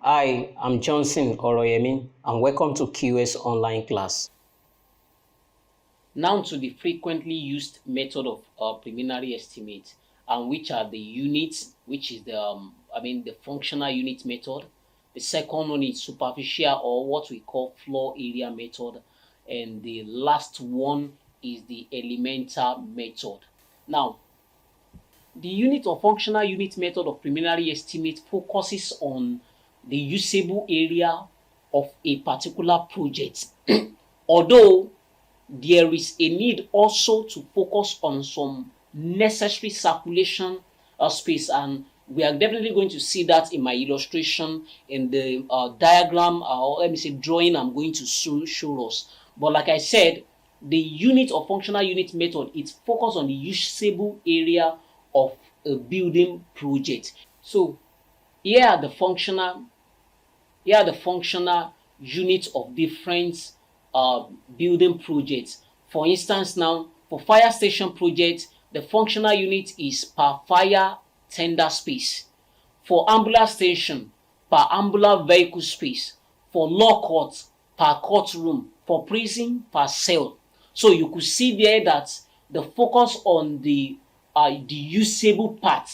Hi, I'm Johnson Oroyemi, and welcome to QS online class. Now to the frequently used method of preliminary estimate, and which are the units, which is the functional unit method. The second one is superficial, or what we call floor area method, and the last one is the elemental method. Now, the unit or functional unit method of preliminary estimate focuses on the usable area of a particular project. Although there is a need also to focus on some necessary circulation space, and we are definitely going to see that in my illustration in the diagram, or let me say drawing I'm going to show us. But like I said, the unit or functional unit method, it's focused on the usable area of a building project. So here are the functional units of different building projects. For instance, now for fire station project, the functional unit is per fire tender space. For ambulance station, per ambulance vehicle space. For law court, per courtroom. For prison, per cell. So you could see there that the focus on the usable part.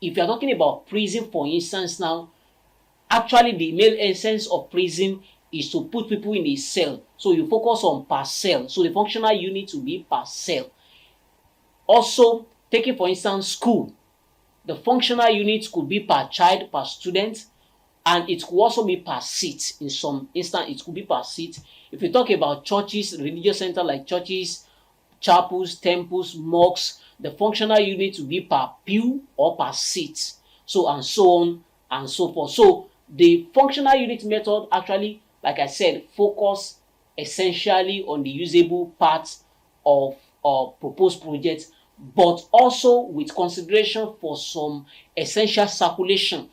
If you are talking about prison, for instance, now actually the main essence of prison is to put people in a cell. So you focus on per cell. So the functional unit will be per cell. Also, taking for instance school, the functional unit could be per child, per student, and it could also be per seat. In some instance, it could be per seat. If you talk about churches, religious center like churches, chapels, temples, mosques, the functional unit will be per pew or per seat. So and so on and so forth. So the functional unit method actually, like I said, focus essentially on the usable parts of proposed projects, but also with consideration for some essential circulation.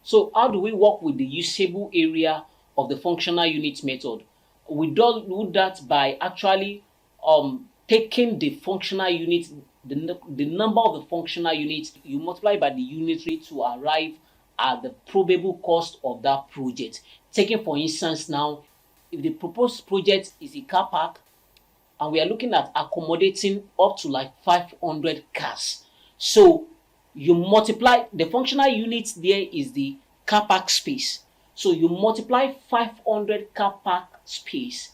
So how do we work with the usable area of the functional unit method? We do that by actually taking the functional unit, the number of the functional units, you multiply by the unitary to arrive at the probable cost of that project. Taking for instance now, if the proposed project is a car park and we are looking at accommodating up to like 500 cars. So you multiply the functional unit, there is the car park space. So you multiply 500 car park space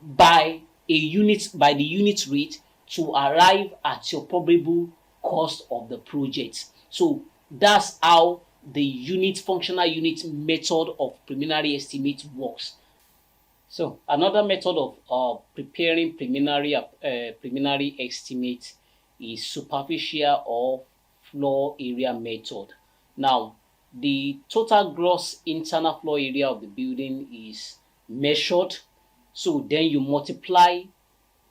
by the unit rate to arrive at your probable cost of the project. So that's how the functional unit method of preliminary estimate works. So another method of preparing preliminary estimate is superficial or floor area method. Now, the total gross internal floor area of the building is measured. So then you multiply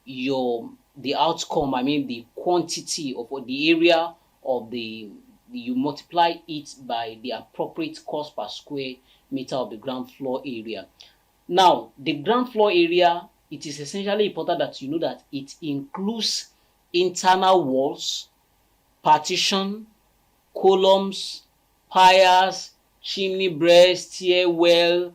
the outcome, the quantity of the area of you multiply it by the appropriate cost per square meter of the ground floor area. Now, the ground floor area, it is essentially important that you know that it includes internal walls, partition, columns, piers, chimney breast, stairwell,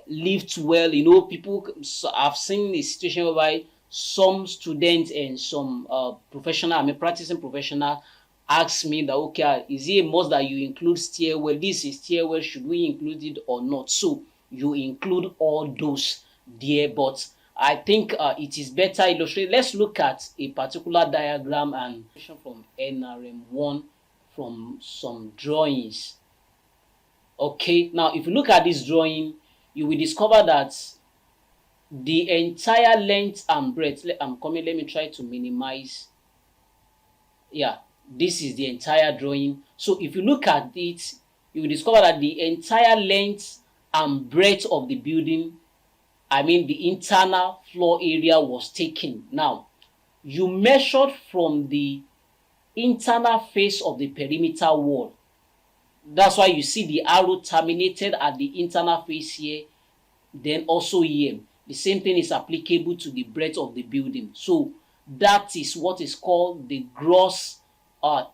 lift well. People, I've seen a situation whereby some students and some practicing professional ask me that, okay, is it a must that you include stairwell? This is stairwell, should we include it or not? So you include all those there, but I think it is better illustrated. Let's look at a particular diagram and from NRM1 from some drawings. Okay, now if you look at this drawing, you will discover that the entire length and breadth, let me try to minimize. Yeah, this is the entire drawing. So if you look at it, you will discover that the entire length and breadth of the building, the internal floor area was taken. Now, you measured from the internal face of the perimeter wall. That's why you see the arrow terminated at the internal face here, then also here. The same thing is applicable to the breadth of the building. So that is what is called the gross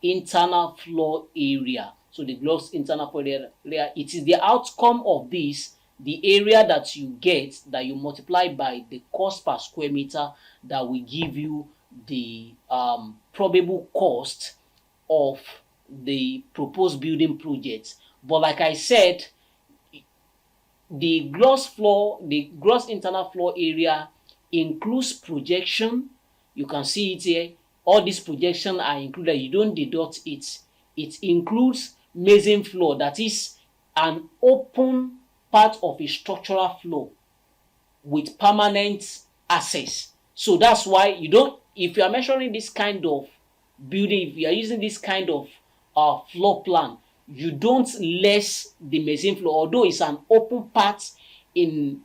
internal floor area. So the gross internal floor area, it is the outcome of this, the area that you get, that you multiply by the cost per square meter, that will give you the probable cost of the proposed building project. But like I said, the gross internal floor area includes projection. You can see it here. All these projections are included. You don't deduct it. It includes mezzanine floor, that is an open part of a structural floor with permanent access. So that's why you don't, if you are measuring this kind of building, if you are using this kind of floor plan, you don't less the mezzanine floor, although it's an open part in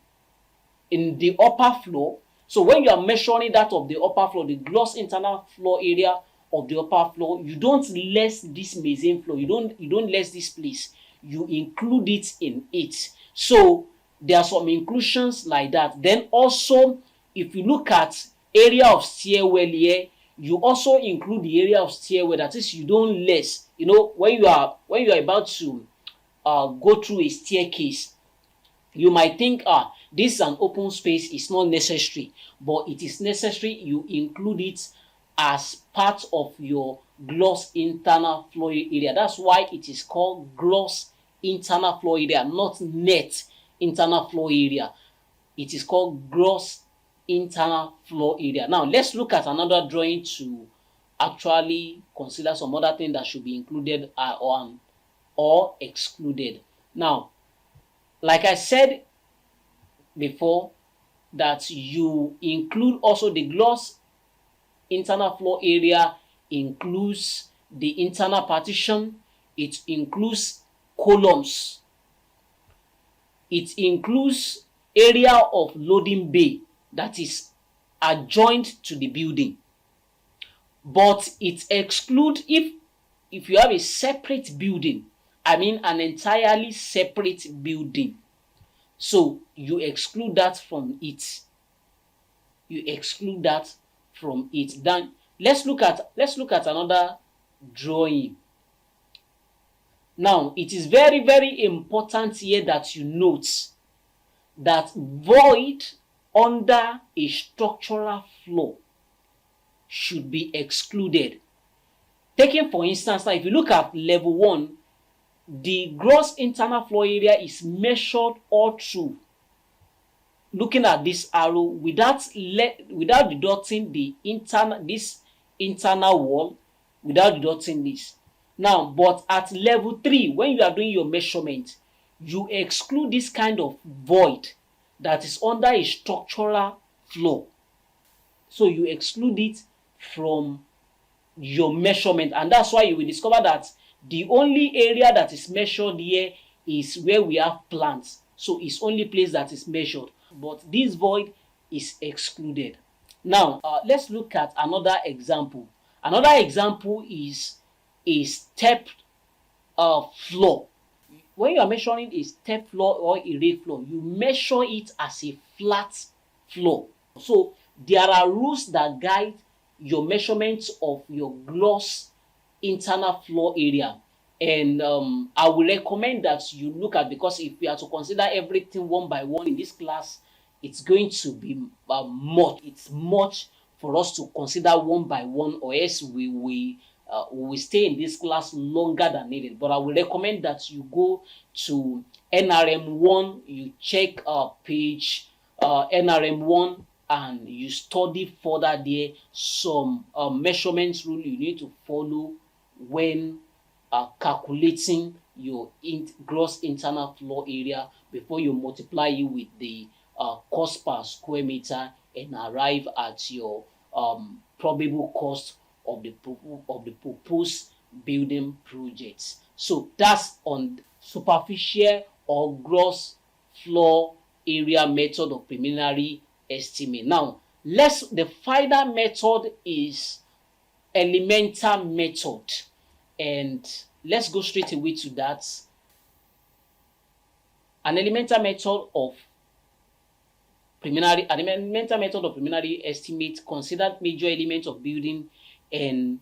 the upper floor. So when you are measuring that of the upper floor, the gross internal floor area of the upper floor, you don't less this mezzanine floor. You don't less this place. You include it in it. So there are some inclusions like that. Then also, if you look at area of stairwell here, you also include the area of stairwell. That is, you don't less. You know, when you are about to go through a staircase, you might think, this is an open space, it's not necessary, but it is necessary. You include it as part of your gross internal floor area. That's why it is called gross internal floor area, not net internal floor area. It is called gross internal floor area. Now let's look at another drawing to actually consider some other things that should be included or excluded. Now, like I said before, that you include also the gross internal floor area includes the internal partition, it includes columns, it includes area of loading bay that is adjoined to the building. But it excludes if you have a separate building, I mean an entirely separate building. So you exclude that from it. You exclude that from it. Then let's look at another drawing. Now it is very, very important here that you note that void under a structural floor should be excluded. Taking for instance, now if you look at level 1, the gross internal floor area is measured all through. Looking at this arrow, without deducting this internal wall, without deducting this. Now, but at level 3, when you are doing your measurement, you exclude this kind of void that is under a structural floor. So you exclude it from your measurement, and that's why you will discover that the only area that is measured here is where we have plants. So it's only place that is measured, but this void is excluded. Now let's look at another example. Another example is a step floor. When you are measuring a step floor or a rake floor, you measure it as a flat floor. So there are rules that guide your measurements of your gross internal floor area, and I will recommend that you look at, because if we are to consider everything one by one in this class, it's going to be much for us to consider one by one, or else we will stay in this class longer than needed. But I will recommend that you go to NRM1, you check page NRM1, and you study further there some measurements rule you need to follow when calculating your gross internal floor area before you multiply it with the cost per square meter and arrive at your probable cost of the proposed building projects. So that's on superficial or gross floor area method of preliminary estimate. Now the final method is elemental method, and let's go straight away to that. An elemental method of preliminary estimate considered major elements of building and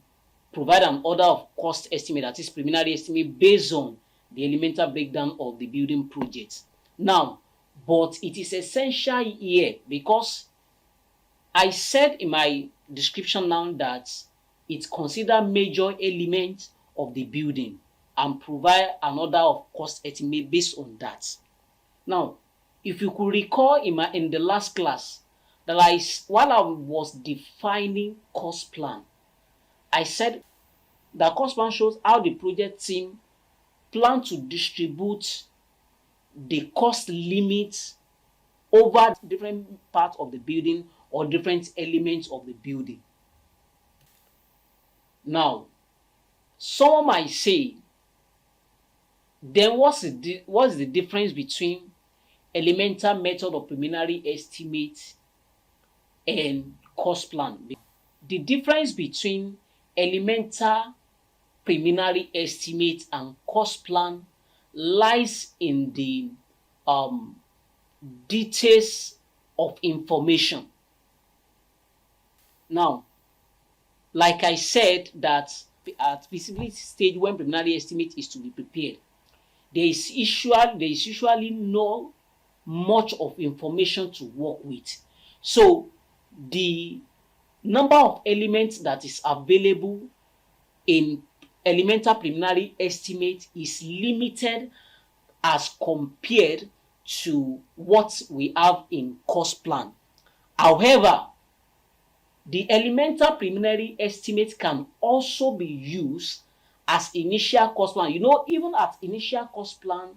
provide an order of cost estimate, that is preliminary estimate, based on the elemental breakdown of the building project. Now, but it is essential here because I said in my description now that it consider major elements of the building and provide an order of cost estimate based on that. Now, if you could recall in the last class that while I was defining cost plan, I said the cost plan shows how the project team plan to distribute the cost limits over different parts of the building or different elements of the building. Now, someone might say, then what's the difference between elemental method of preliminary estimate and cost plan? The difference between elemental preliminary estimate and cost plan lies in the details of information. Now, like I said, that at feasibility stage, when preliminary estimate is to be prepared, there is usually no much of information to work with. So the number of elements that is available in elemental preliminary estimate is limited as compared to what we have in cost plan. However, the elemental preliminary estimate can also be used as initial cost plan. You know, even at initial cost plan,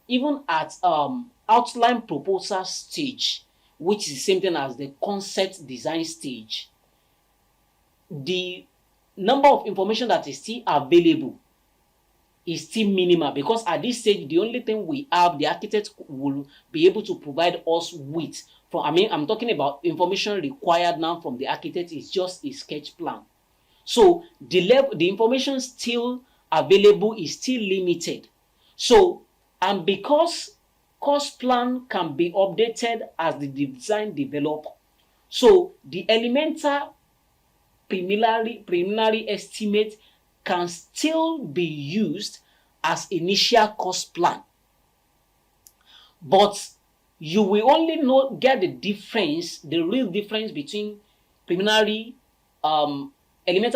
even at outline proposal stage, which is the same thing as the concept design stage, the number of information that is still available is still minimal, because at this stage the only thing we have, the architect will be able to provide us with, I'm talking about information required now from the architect, is just a sketch plan. So the information still available is still limited. So, and because cost plan can be updated as the design develop, so the elemental preliminary estimate can still be used as initial cost plan. But you will only get the difference, the real difference between elemental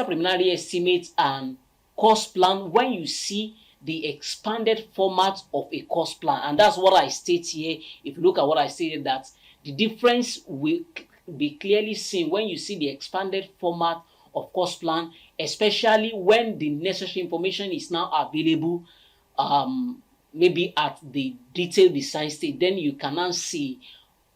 preliminary estimate and cost plan when you see the expanded format of a cost plan. And that's what I state here. If you look at what I stated, that the difference will be clearly seen when you see the expanded format of cost plan, especially when the necessary information is now available, maybe at the detailed design stage. Then you can now see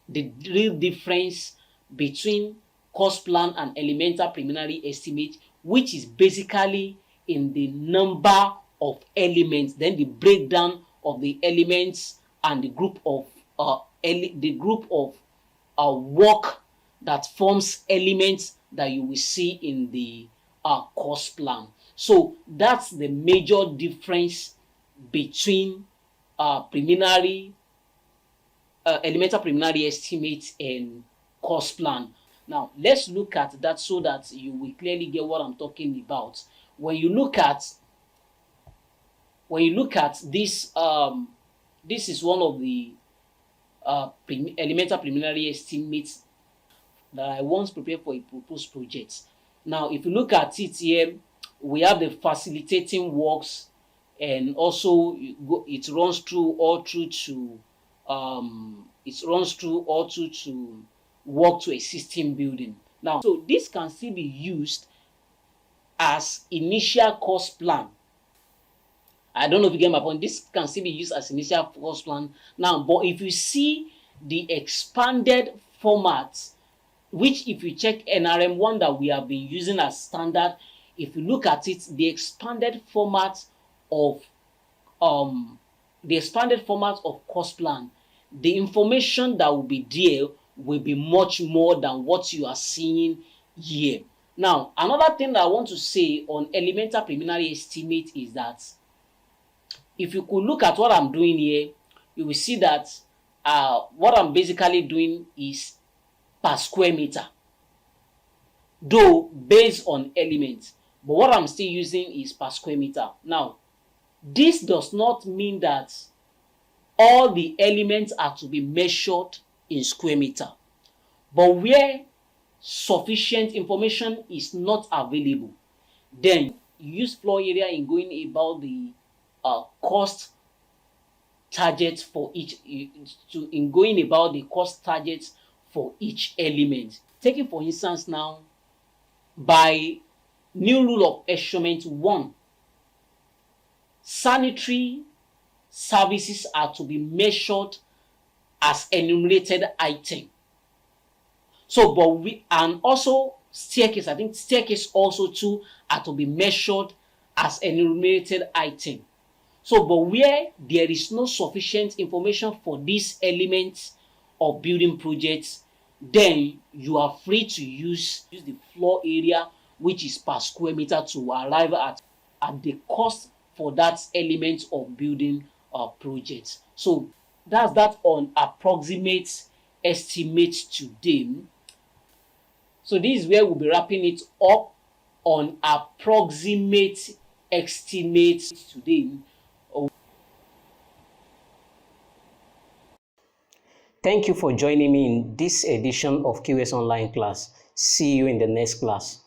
the real difference between cost plan and elemental preliminary estimate, which is basically in the number of elements, then the breakdown of the elements and the group of work that forms elements that you will see in the cost plan. So that's the major difference between elemental preliminary estimate and cost plan. Now let's look at that so that you will clearly get what I'm talking about. When you look at this, this is one of the elemental preliminary estimates that I once prepared for a proposed project. Now, if you look at it here, we have the facilitating works, and also it runs through all through to work to existing building. Now, so this can still be used as initial cost plan. I don't know if you get my point. This can still be used as initial cost plan now, but if you see the expanded format, which if you check NRM1 that we have been using as standard, if you look at it, the expanded format of cost plan, the information that will be there will be much more than what you are seeing here. Now, another thing that I want to say on elemental preliminary estimate is that if you could look at what I'm doing here, you will see that what I'm basically doing is per square meter, though based on elements, But what I'm still using is per square meter. Now, this does not mean that all the elements are to be measured in square meter. But where sufficient information is not available, then you use floor area in going about the cost target for each for each element. Taking for instance now, by new rule of measurement 1, sanitary services are to be measured as enumerated item. So, and also staircase, I think staircase also too are to be measured as enumerated item. So, but where there is no sufficient information for these elements of building projects, then you are free to use the floor area, which is per square meter, to arrive at the cost for that element of building projects. So that's that on approximate estimate today. So this is where we'll be wrapping it up on approximate estimate today. Thank you for joining me in this edition of QS Online class. See you in the next class.